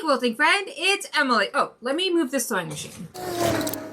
quilting friend, it's Emily. Oh, let me move the sewing machine.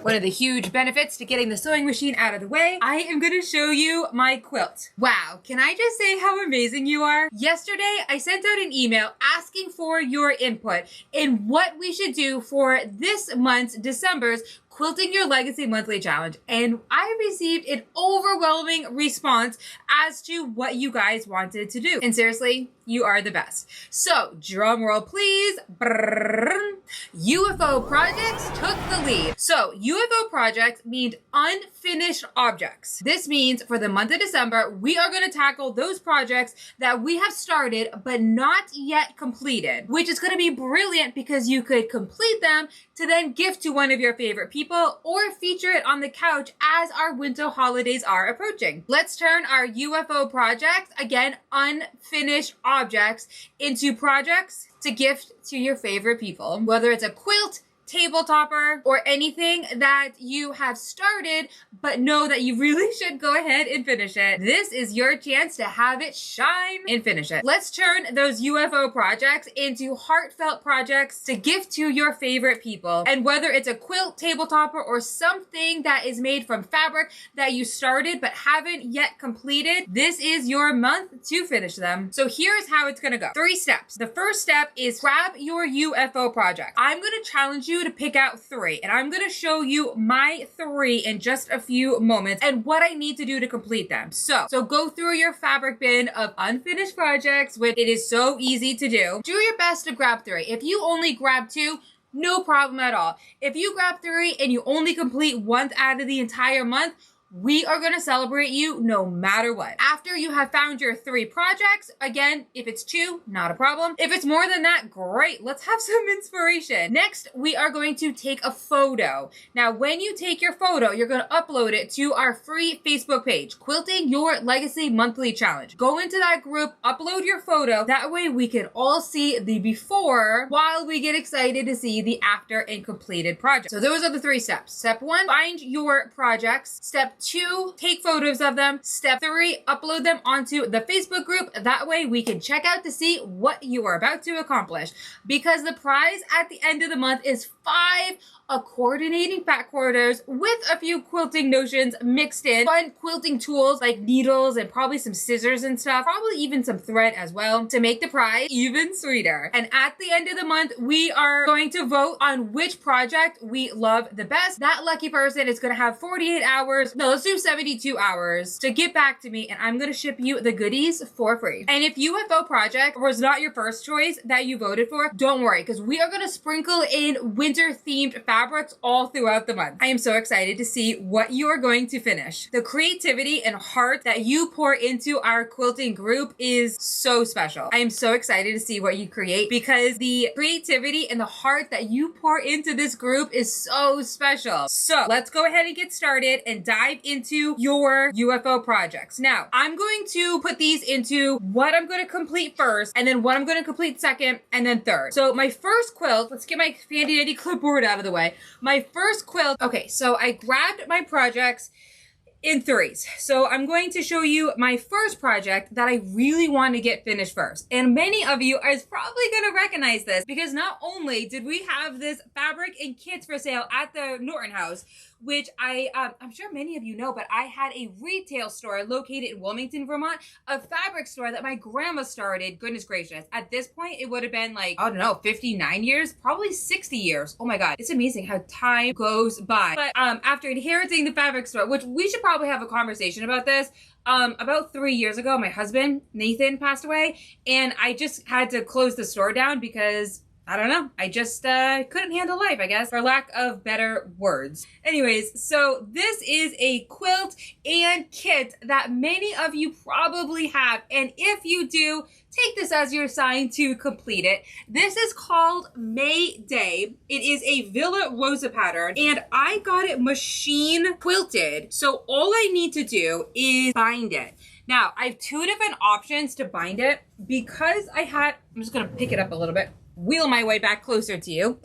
One of the huge benefits to getting the sewing machine out of the way, I am gonna show you my quilt. Wow, can I just say how amazing you are? Yesterday, I sent out an email asking for your input in what we should do for this month's, December's, Quilting Your Legacy Monthly Challenge, and I received an overwhelming response as to what you guys wanted to do. And seriously, you are the best. So, drum roll please. Brrrr. UFO projects took the lead. So, UFO projects mean unfinished objects. This means for the month of December, we are going to tackle those projects that we have started but not yet completed, which is going to be brilliant because you could complete them to then gift to one of your favorite people or feature it on the couch as our winter holidays are approaching. Let's turn our UFO projects, again, unfinished objects, into projects to gift to your favorite people. Whether it's a quilt, table topper, or anything that you have started but know that you really should go ahead and finish it, this is your chance to have it shine and finish it. Let's turn those UFO projects into heartfelt projects to gift to your favorite people. And whether it's a quilt, table topper, or something that is made from fabric that you started but haven't yet completed, this is your month to finish them. So here's how it's gonna go. 3 steps. The first step is grab your UFO project. I'm gonna challenge you to pick out 3, and I'm gonna show you my 3 in just a few moments and what I need to do to complete them. So go through your fabric bin of unfinished projects, which it is so easy to do. Do your best to grab 3. If you only grab 2, no problem at all. If you grab 3 and you only complete 1 out of the entire month, we are going to celebrate you no matter what. After you have found your 3 projects, again, if it's 2, not a problem. If it's more than that, great. Let's have some inspiration. Next, we are going to take a photo. Now, when you take your photo, you're going to upload it to our free Facebook page, Quilting Your Legacy Monthly Challenge. Go into that group, upload your photo. That way we can all see the before while we get excited to see the after and completed project. So those are the 3 steps. Step 1, find your projects. Step 2, take photos of them. Step 3, upload them onto the Facebook group. That way we can check out to see what you are about to accomplish. Because the prize at the end of the month is 5 coordinating fat quarters with a few quilting notions mixed in. Fun quilting tools like needles and probably some scissors and stuff. Probably even some thread as well to make the prize even sweeter. And at the end of the month, we are going to vote on which project we love the best. That lucky person is going to have 48 hours. No, let's do 72 hours to get back to me, and I'm going to ship you the goodies for free. And if UFO project was not your first choice that you voted for, don't worry, because we are going to sprinkle in winter themed fabrics all throughout the month. I am so excited to see what you are going to finish. The creativity and heart that you pour into our quilting group is so special. I am so excited to see what you create because the creativity and the heart that you pour into this group is so special. So let's go ahead and get started and dive into your UFO projects. Now, I'm going to put these into what I'm going to complete first, and then what I'm going to complete second, and then third. So my first quilt, let's get my handy dandy clipboard out of the way. My first quilt, okay, so I grabbed my projects in 3s. So I'm going to show you my first project that I really want to get finished first. And many of you are probably going to recognize this because not only did we have this fabric and kits for sale at the Norton House, which I'm sure many of you know, but I had a retail store located in Wilmington, Vermont, a fabric store that my grandma started. Goodness gracious. At this point, it would have been like, I don't know, 59 years, probably 60 years. Oh my God. It's amazing how time goes by. But after inheriting the fabric store, which we should probably have a conversation about this, about 3 years ago, my husband, Nathan, passed away, and I just had to close the store down because I don't know. I just couldn't handle life, I guess, for lack of better words. Anyways, so this is a quilt and kit that many of you probably have. And if you do, take this as your sign to complete it. This is called May Day. It is a Villa Rosa pattern, and I got it machine quilted. So all I need to do is bind it. Now, I have 2 different options to bind it because I'm just gonna pick it up a little bit. Wheel my way back closer to you.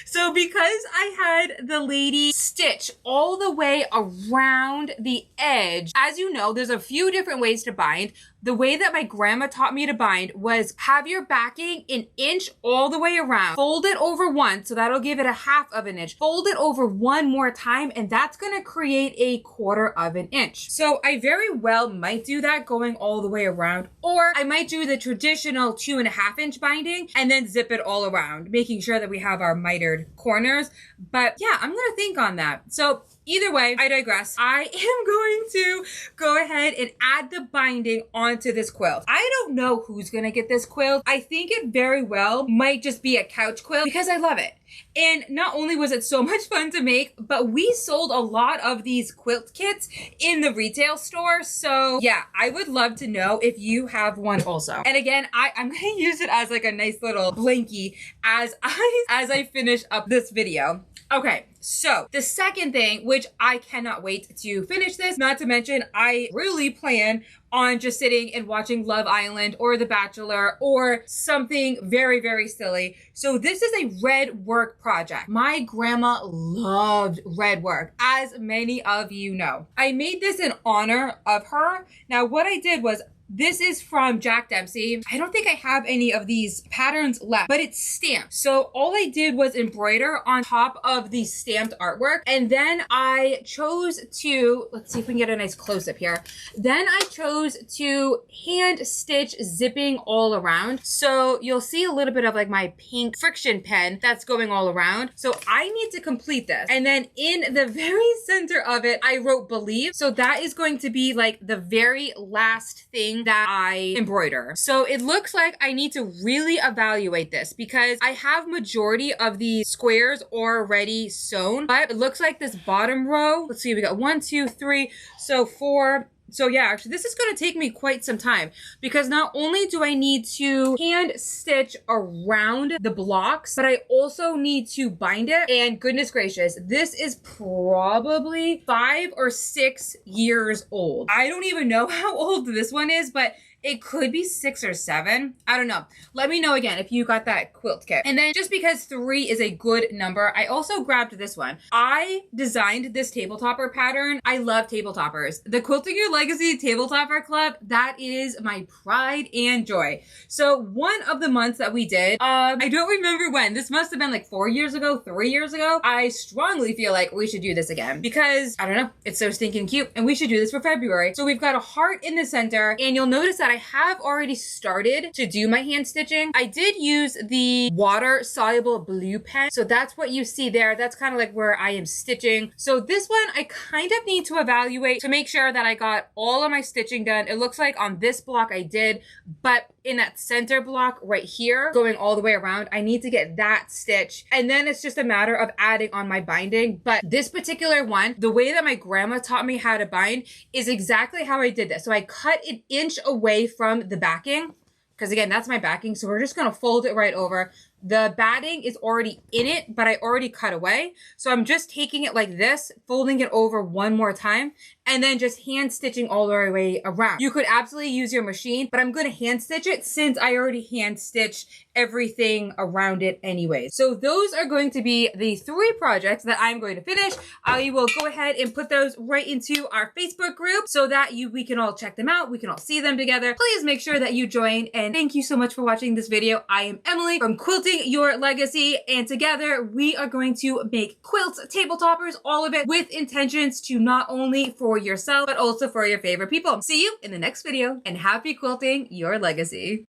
So because I had the lady stitch all the way around the edge, as you know, there's a few different ways to bind. the way that my grandma taught me to bind was have your backing an inch all the way around, fold it over once, so that'll give it a half of an inch, fold it over one more time, and that's gonna create a quarter of an inch. So I very well might do that going all the way around, or I might do the traditional 2.5 inch binding and then zip it all around, making sure that we have our mitered corners. But yeah, I'm gonna think on that. So either way, I digress. I am going to go ahead and add the binding onto this quilt. I don't know who's gonna get this quilt. I think it very well might just be a couch quilt because I love it. And not only was it so much fun to make, but we sold a lot of these quilt kits in the retail store. So yeah, I would love to know if you have one also. And again, I'm gonna use it as like a nice little blankie as I finish up this video. Okay, so the second thing, which I cannot wait to finish this, not to mention I really plan on just sitting and watching Love Island or The Bachelor or something very, very silly. So this is a red work project. My grandma loved red work, as many of you know. I made this in honor of her. Now what I did was, this is from Jack Dempsey. I don't think I have any of these patterns left, but it's stamped. So all I did was embroider on top of the stamped artwork. And then I chose to, let's see if we can get a nice close up here. Then I chose to hand stitch zipping all around. So you'll see a little bit of like my pink friction pen that's going all around. So I need to complete this. And then in the very center of it, I wrote believe. So that is going to be like the very last thing that I embroider. So it looks like I need to really evaluate this because I have majority of the squares already sewn, but it looks like this bottom row, let's see, we got 1, 2, 3, so 4. So yeah, actually this is going to take me quite some time because not only do I need to hand stitch around the blocks, but I also need to bind it. And goodness gracious, this is probably 5 or 6 years old. I don't even know how old this one is, but it could be 6 or 7. I don't know. Let me know again if you got that quilt kit. And then just because 3 is a good number, I also grabbed this one. I designed this table topper pattern. I love table toppers. The Quilting Your Legacy Table Topper Club, that is my pride and joy. So one of the months that we did, I don't remember when. This must have been like 4 years ago, 3 years ago. I strongly feel like we should do this again because, I don't know, it's so stinking cute and we should do this for February. So we've got a heart in the center and you'll notice that I have already started to do my hand stitching. I did use the water soluble blue pen. So that's what you see there. That's kind of like where I am stitching. So this one, I kind of need to evaluate to make sure that I got all of my stitching done. It looks like on this block I did, but in that center block right here, going all the way around, I need to get that stitch. And then it's just a matter of adding on my binding. But this particular one, the way that my grandma taught me how to bind is exactly how I did this. So I cut an inch away from the backing, because again, that's my backing. So we're just gonna fold it right over. The batting is already in it, but I already cut away. So I'm just taking it like this, folding it over one more time, and then just hand stitching all the way around. You could absolutely use your machine, but I'm gonna hand stitch it since I already hand stitched everything around it anyway. So those are going to be the 3 projects that I'm going to finish. I will go ahead and put those right into our Facebook group so that we can all check them out. We can all see them together. Please make sure that you join, and thank you so much for watching this video. I am Emily from Quilting Your Legacy, and together we are going to make quilts, table toppers, all of it with intentions to not only for yourself, but also for your favorite people. See you in the next video, and happy quilting your legacy.